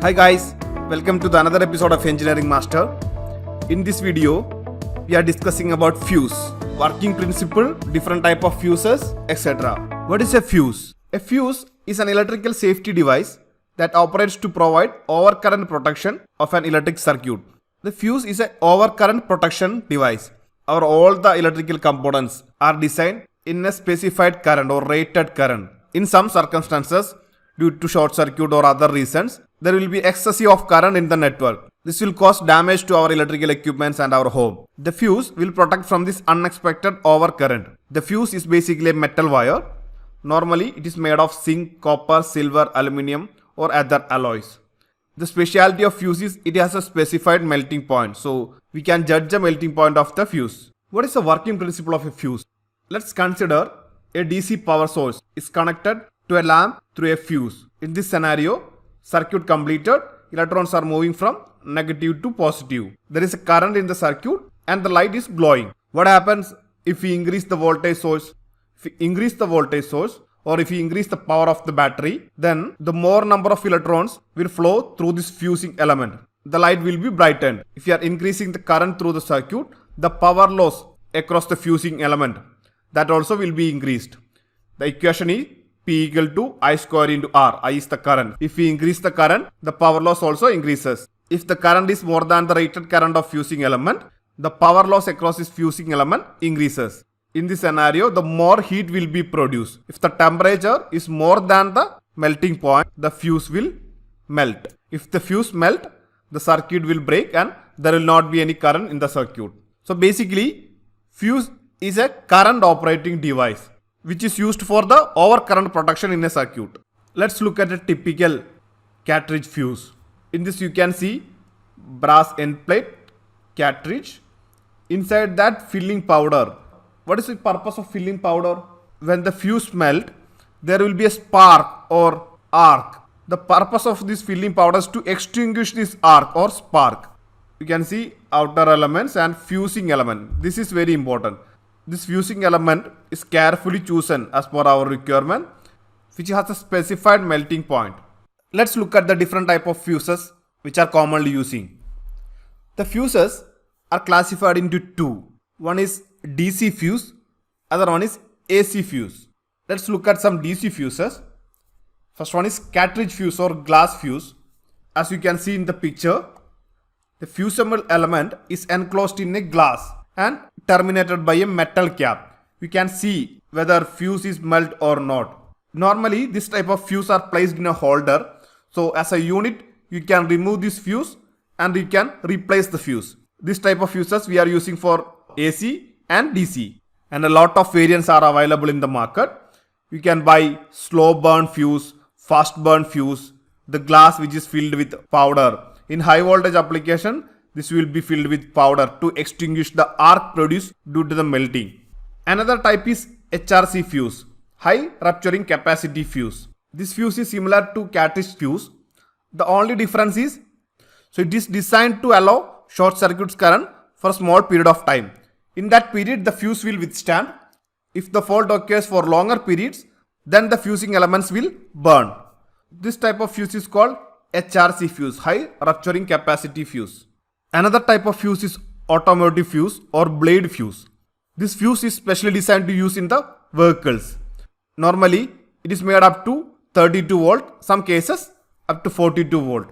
Hi guys, welcome to the another episode of Engineering Master. In this video, we are discussing about fuse, working principle, different type of fuses, etc. What is a fuse? A fuse is an electrical safety device that operates to provide overcurrent protection of an electric circuit. The fuse is an overcurrent protection device. All the electrical components are designed in a specified current or rated current. In some circumstances, due to short circuit or other reasons, there will be excessive of current in the network. This will cause damage to our electrical equipments and our home. The fuse will protect from this unexpected overcurrent. The fuse is basically a metal wire. Normally, it is made of zinc, copper, silver, aluminium or other alloys. The specialty of fuse is it has a specified melting point. So, we can judge the melting point of the fuse. What is the working principle of a fuse? Let's consider a DC power source is connected to a lamp through a fuse. In this scenario, circuit completed, electrons are moving from negative to positive. There is a current in the circuit and the light is glowing. What happens if we increase the voltage source? If we increase the voltage source or if we increase the power of the battery, then the more number of electrons will flow through this fusing element. The light will be brightened. If you are increasing the current through the circuit, the power loss across the fusing element, that also will be increased. The equation is P equal to I square into R. I is the current. If we increase the current, the power loss also increases. If the current is more than the rated current of fusing element, the power loss across this fusing element increases. In this scenario, the more heat will be produced. If the temperature is more than the melting point, the fuse will melt. If the fuse melt, the circuit will break and there will not be any current in the circuit. So basically, fuse is a current operating device which is used for the overcurrent protection in a circuit. Let's look at a typical cartridge fuse. In this you can see brass end plate, cartridge. Inside that filling powder. What is the purpose of filling powder? When the fuse melt, there will be a spark or arc. The purpose of this filling powder is to extinguish this arc or spark. You can see outer elements and fusing element. This is very important. This fusing element is carefully chosen as per our requirement, which has a specified melting point. Let's look at the different type of fuses which are commonly using. The fuses are classified into two. One is DC fuse, other one is AC fuse. Let's look at some DC fuses. First one is cartridge fuse or glass fuse. As you can see in the picture, the fusible element is enclosed in a glass and terminated by a metal cap. You can see whether fuse is melt or not. Normally, this type of fuse are placed in a holder. So as a unit, you can remove this fuse and you can replace the fuse. This type of fuses we are using for AC and DC. And a lot of variants are available in the market. You can buy slow burn fuse, fast burn fuse, the glass which is filled with powder. In high voltage application, this will be filled with powder to extinguish the arc produced due to the melting. Another type is HRC fuse, high rupturing capacity fuse. This fuse is similar to cartridge fuse. The only difference is, so it is designed to allow short circuit current for a small period of time. In that period, the fuse will withstand. If the fault occurs for longer periods, then the fusing elements will burn. This type of fuse is called HRC fuse, high rupturing capacity fuse. Another type of fuse is automotive fuse or blade fuse. This fuse is specially designed to use in the vehicles. Normally, it is made up to 32 volt, some cases up to 42 volt.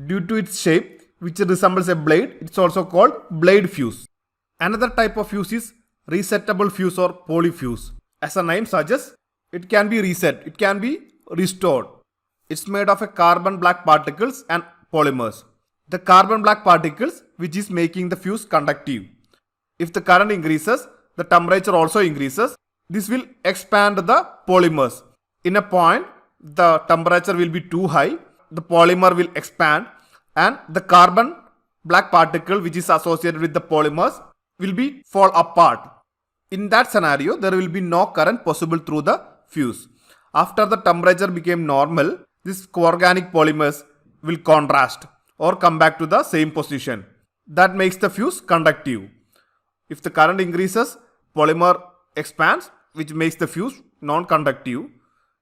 Due to its shape, which resembles a blade, it's also called blade fuse. Another type of fuse is resettable fuse or polyfuse. As the name suggests, it can be reset, it can be restored. It's made of a carbon black particles and polymers. The carbon black particles which is making the fuse conductive. If the current increases, the temperature also increases. This will expand the polymers. In a point, the temperature will be too high. The polymer will expand and the carbon black particle which is associated with the polymers will be fall apart. In that scenario, there will be no current possible through the fuse. After the temperature became normal, these organic polymers will contrast or come back to the same position. That makes the fuse conductive. If the current increases, polymer expands, which makes the fuse non-conductive.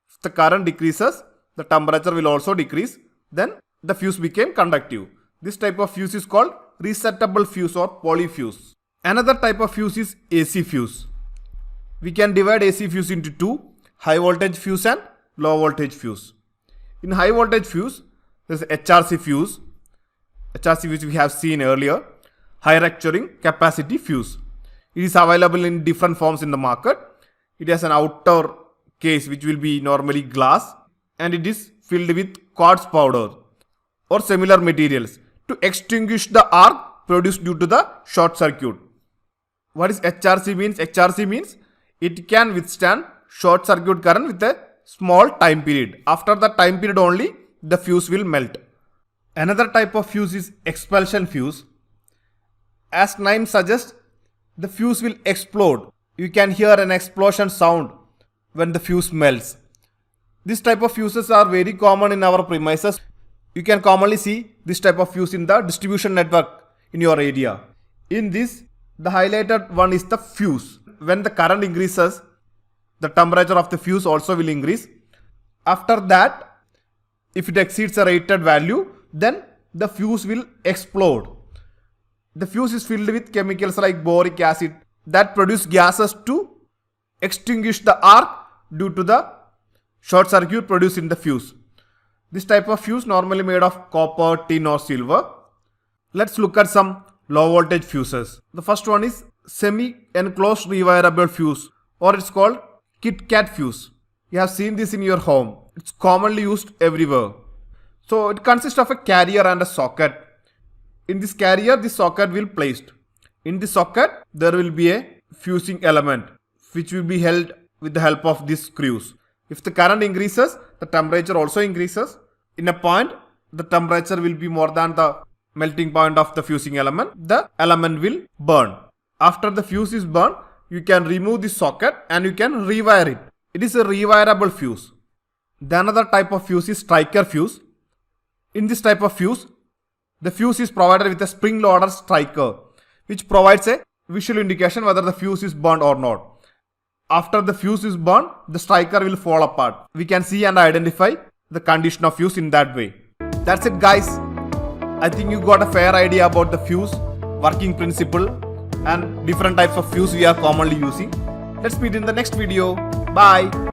If the current decreases, the temperature will also decrease. Then the fuse became conductive. This type of fuse is called resettable fuse or polyfuse. Another type of fuse is AC fuse. We can divide AC fuse into two, high voltage fuse and low voltage fuse. In high voltage fuse, there is HRC fuse. HRC which we have seen earlier, high rupturing capacity fuse. It is available in different forms in the market. It has an outer case which will be normally glass, and it is filled with quartz powder or similar materials to extinguish the arc produced due to the short circuit. What is HRC means? HRC means it can withstand short circuit current with a small time period. After the time period only, the fuse will melt. Another type of fuse is expulsion fuse. As name suggests, the fuse will explode. You can hear an explosion sound when the fuse melts. This type of fuses are very common in our premises. You can commonly see this type of fuse in the distribution network in your area. In this, the highlighted one is the fuse. When the current increases, the temperature of the fuse also will increase. After that, if it exceeds a rated value, then the fuse will explode. The fuse is filled with chemicals like boric acid that produce gases to extinguish the arc due to the short circuit produced in the fuse. This type of fuse normally made of copper, tin or silver. Let's look at some low voltage fuses. The first one is semi-enclosed rewirable fuse, or it's called Kit Kat fuse. You have seen this in your home. It's commonly used everywhere. So it consists of a carrier and a socket. In this carrier, this socket will be placed. In this socket, there will be a fusing element which will be held with the help of these screws. If the current increases, the temperature also increases. In a point, the temperature will be more than the melting point of the fusing element. The element will burn. After the fuse is burned, you can remove the socket and you can rewire it. It is a rewirable fuse. The another type of fuse is striker fuse. In this type of fuse, the fuse is provided with a spring-loaded striker, which provides a visual indication whether the fuse is burned or not. After the fuse is burned, the striker will fall apart. We can see and identify the condition of fuse in that way. That's it, guys. I think you got a fair idea about the fuse, working principle, and different types of fuse we are commonly using. Let's meet in the next video. Bye.